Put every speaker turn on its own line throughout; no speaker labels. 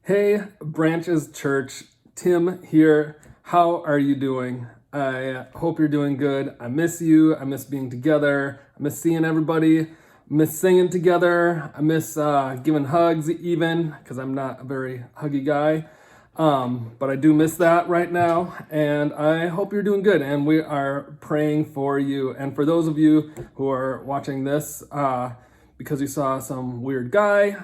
Hey, Branches Church, Tim here. How are you doing? I hope you're doing good. I miss you. I miss being together. I miss seeing everybody. I miss singing together. I miss giving hugs even because I'm not a very huggy guy. But I do miss that right now. And I hope you're doing good. And we are praying for you. And for those of you who are watching this because you saw some weird guy,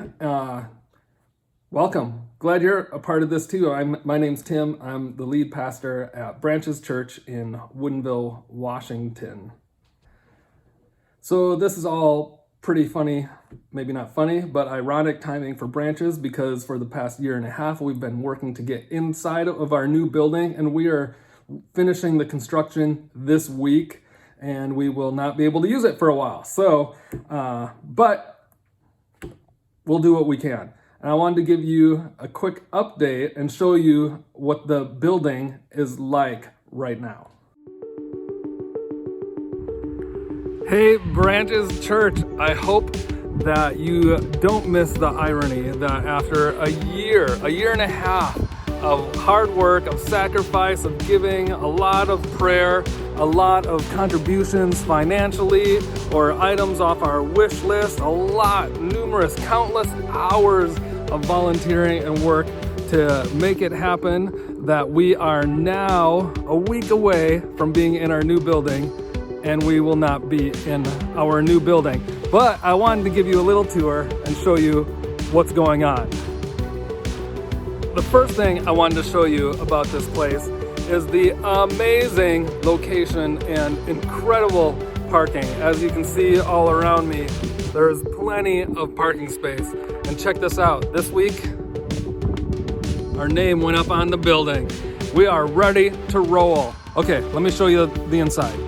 welcome. Glad you're a part of this too. My name's Tim. I'm the lead pastor at Branches Church in Woodinville, Washington. So this is all pretty funny, maybe not funny, but ironic timing for Branches because for the past year and a half, we've been working to get inside of our new building and we are finishing the construction this week and we will not be able to use it for a while. So, but we'll do what we can. And I wanted to give you a quick update and show you what the building is like right now. Hey, Branches Church, I hope that you don't miss the irony that after a year and a half of hard work, of sacrifice, of giving, a lot of prayer, a lot of contributions financially or items off our wish list, numerous, countless hours of volunteering and work to make it happen, that we are now a week away from being in our new building and we will not be in our new building. But I wanted to give you a little tour and show you what's going on. The first thing I wanted to show you about this place is the amazing location and incredible parking. As you can see all around me, there's plenty of parking space. And check this out, this week, our name went up on the building. We are ready to roll. Okay, let me show you the inside.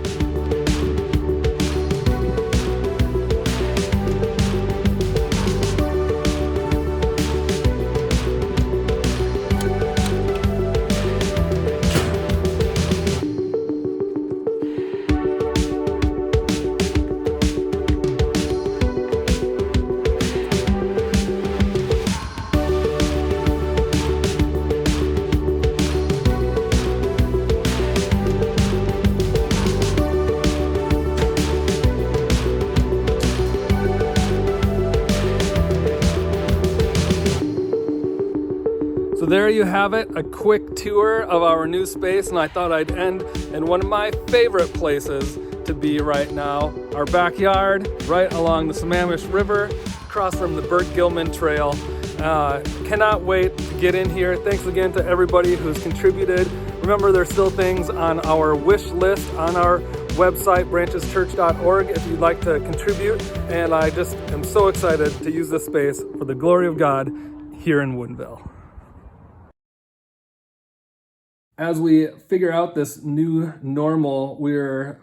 So there you have it, a quick tour of our new space, and I thought I'd end in one of my favorite places to be right now, our backyard, right along the Sammamish River, across from the Burt Gilman Trail. Cannot wait to get in here. Thanks again to everybody who's contributed. Remember, there's still things on our wish list on our website, brancheschurch.org, if you'd like to contribute. And I just am so excited to use this space for the glory of God here in Woodinville. As we figure out this new normal, we're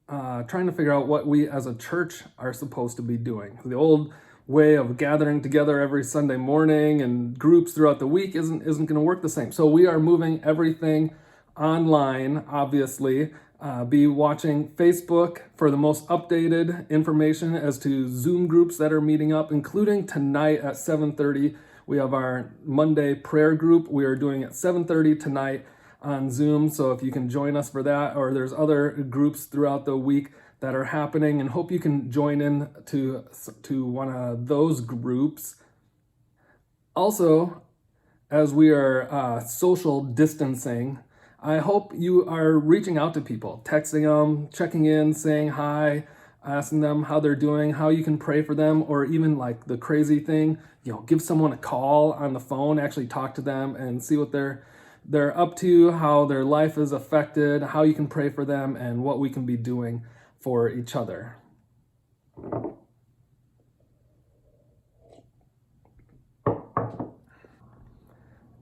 trying to figure out what we as a church are supposed to be doing. The old way of gathering together every Sunday morning and groups throughout the week isn't going to work the same. So we are moving everything online, obviously. Be watching Facebook for the most updated information as to Zoom groups that are meeting up, including tonight at 7:30. We have our Monday prayer group. We are doing it at 7:30 tonight on Zoom, so if you can join us for that, or there's other groups throughout the week that are happening, and hope you can join in to one of those groups. Also, as we are social distancing, I hope you are reaching out to people, texting them, checking in, saying hi, asking them how they're doing, how you can pray for them, or even like the crazy thing, give someone a call on the phone, actually talk to them and see what they're up to, how their life is affected, how you can pray for them, and what we can be doing for each other.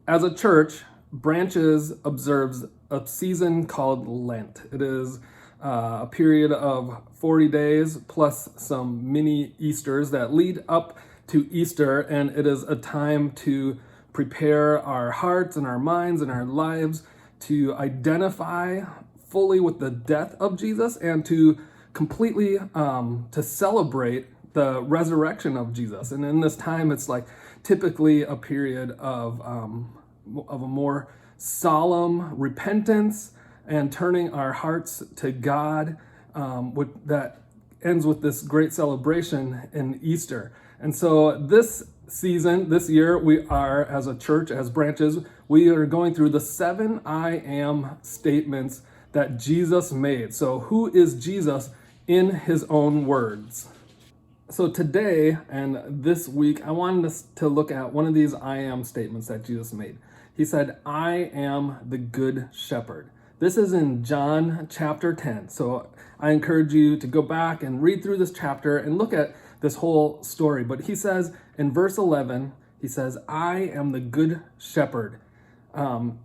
As a church, Branches observes a season called Lent. It is a period of 40 days plus some mini Easters that lead up to Easter, and it is a time to prepare our hearts and our minds and our lives to identify fully with the death of Jesus and to completely to celebrate the resurrection of Jesus. And in this time, it's like typically a period of a more solemn repentance and turning our hearts to God, that ends with this great celebration in Easter. And so this season, this year, we are, as a church, as branches, we are going through the 7 I am statements that Jesus made. So who is Jesus in his own words? So today and this week, I wanted us to look at one of these I am statements that Jesus made. He said, I am the good shepherd. This is in John chapter 10. So I encourage you to go back and read through this chapter and look at this whole story. But he says in verse 11, he says, I am the good shepherd.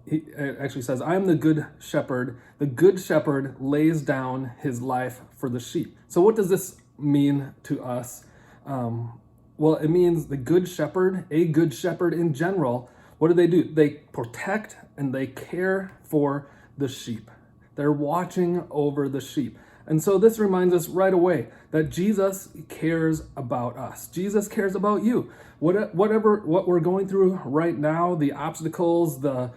He actually says, I am the good shepherd. The good shepherd lays down his life for the sheep. So what does this mean to us? Well, it means the good shepherd, a good shepherd in general. What do? They protect and they care for the sheep. They're watching over the sheep. And so this reminds us right away that Jesus cares about us. Jesus cares about you. What we're going through right now, the obstacles, the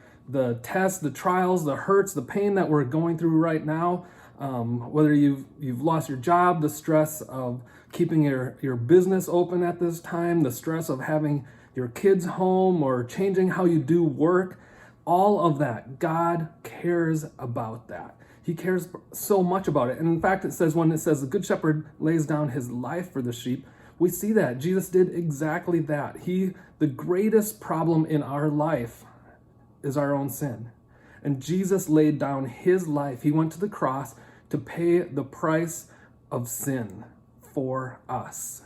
tests, the trials, the hurts, the pain that we're going through right now, whether you've lost your job, the stress of keeping your business open at this time, the stress of having your kids home or changing how you do work, all of that, God cares about that. He cares so much about it. And in fact, when it says the good shepherd lays down his life for the sheep, we see that Jesus did exactly that. The greatest problem in our life is our own sin. And Jesus laid down his life. He went to the cross to pay the price of sin for us.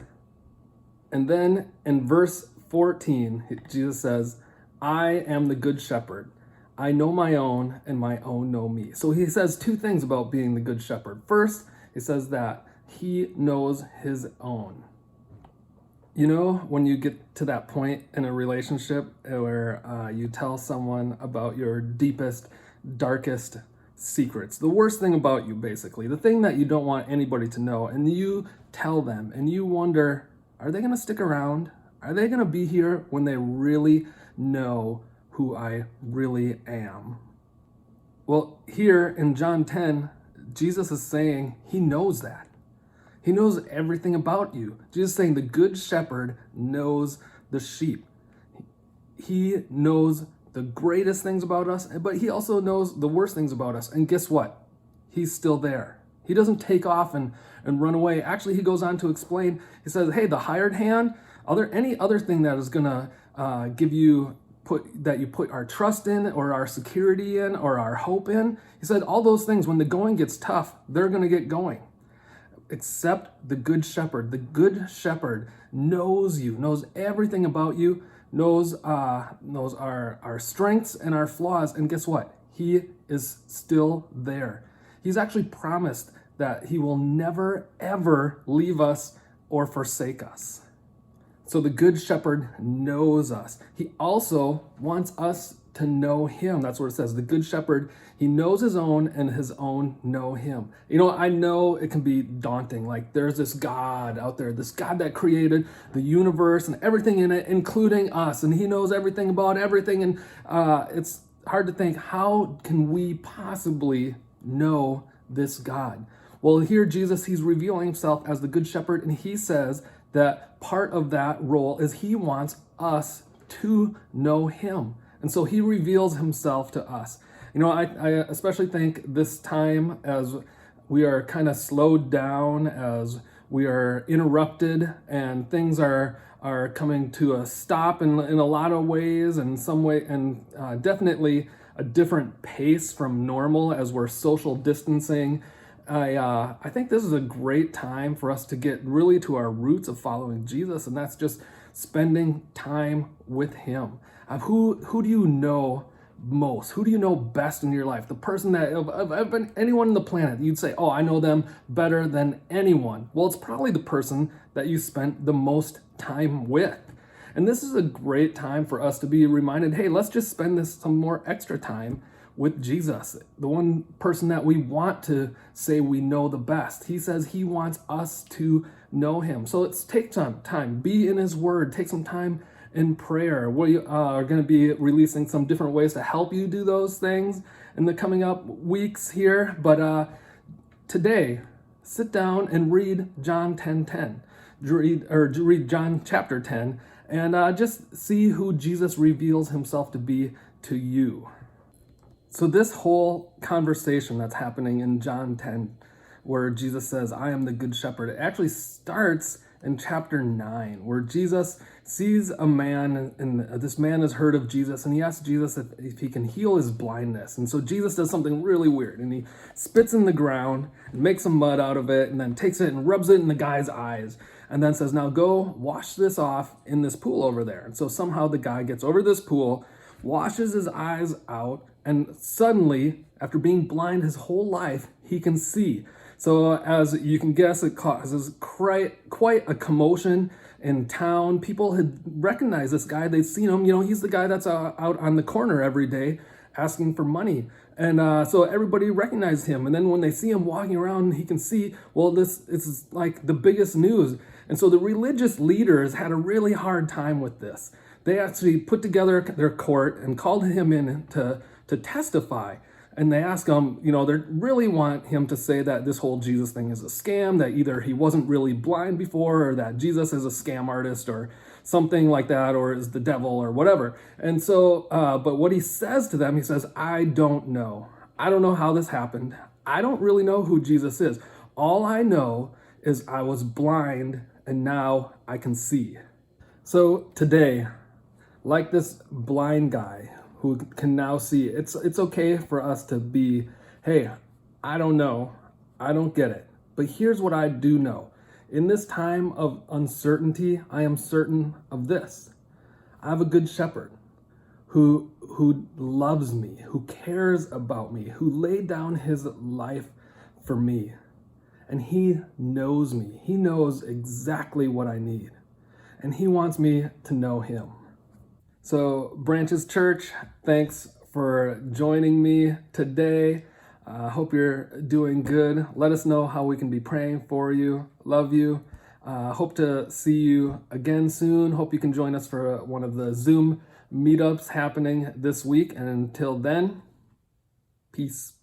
And then in verse 14, Jesus says, I am the good shepherd. I know my own, and my own know me. So he says two things about being the good shepherd. First, he says that he knows his own. You know, when you get to that point in a relationship where you tell someone about your deepest, darkest secrets, the worst thing about you, basically, the thing that you don't want anybody to know, and you tell them, and you wonder, are they going to stick around? Are they going to be here when they really know who I really am? Well, here in John 10, Jesus is saying he knows that. He knows everything about you. Jesus is saying the good shepherd knows the sheep. He knows the greatest things about us, but he also knows the worst things about us. And guess what? He's still there. He doesn't take off and run away. Actually, he goes on to explain, he says, hey, the hired hand, any other thing that is going to give you that you put our trust in or our security in or our hope in. He said all those things, when the going gets tough, they're going to get going. Except the good shepherd. The good shepherd knows you, knows everything about you, knows our strengths and our flaws. And guess what? He is still there. He's actually promised that he will never, ever leave us or forsake us. So the good shepherd knows us. He also wants us to know him. That's what it says. The good shepherd, he knows his own and his own know him. You know, I know it can be daunting. Like there's this God out there, this God that created the universe and everything in it, including us. And he knows everything about everything. And it's hard to think, how can we possibly know this God? Well, here Jesus, he's revealing himself as the good shepherd. And he says that part of that role is he wants us to know him. And so he reveals himself to us. You know, I especially think this time as we are kind of slowed down, as we are interrupted and things are coming to a stop in a lot of ways, and some way, and definitely a different pace from normal as we're social distancing. I think this is a great time for us to get really to our roots of following Jesus, and that's just spending time with him. Who do you know most? Who do you know best in your life? The person that, of anyone on the planet, you'd say, oh, I know them better than anyone. Well, it's probably the person that you spent the most time with. And this is a great time for us to be reminded, hey, let's just spend some more extra time with Jesus, the one person that we want to say we know the best. He says he wants us to know him. So let's take some time, be in his word, take some time in prayer. We are going to be releasing some different ways to help you do those things in the coming up weeks here. But today, sit down and read John 10:10. Read John chapter 10 and just see who Jesus reveals himself to be to you. So this whole conversation that's happening in John 10, where Jesus says, I am the good shepherd, it actually starts in chapter 9, where Jesus sees a man, and this man has heard of Jesus, and he asks Jesus if he can heal his blindness. And so Jesus does something really weird, and he spits in the ground, and makes some mud out of it, and then takes it and rubs it in the guy's eyes, and then says, now go wash this off in this pool over there. And so somehow the guy gets over this pool, washes his eyes out, and suddenly, after being blind his whole life, he can see. So as you can guess, it causes quite a commotion in town. People had recognized this guy. They'd seen him. He's the guy that's out on the corner every day asking for money. And so everybody recognized him. And then when they see him walking around, he can see, well, this is like the biggest news. And so the religious leaders had a really hard time with this. They actually put together their court and called him in to testify. And they ask him, they really want him to say that this whole Jesus thing is a scam, that either he wasn't really blind before, or that Jesus is a scam artist or something like that, or is the devil or whatever. And so, but what he says to them, he says, I don't know. I don't know how this happened. I don't really know who Jesus is. All I know is I was blind and now I can see. So today, like this blind guy who can now see, it's okay for us to be, hey, I don't know, I don't get it, but here's what I do know. In this time of uncertainty, I am certain of this. I have a good shepherd who loves me, who cares about me, who laid down his life for me. And he knows me. He knows exactly what I need. And he wants me to know him. So Branches Church, thanks for joining me today. Hope you're doing good. Let us know how we can be praying for you. Love you. Hope to see you again soon. Hope you can join us for one of the Zoom meetups happening this week. And until then, peace.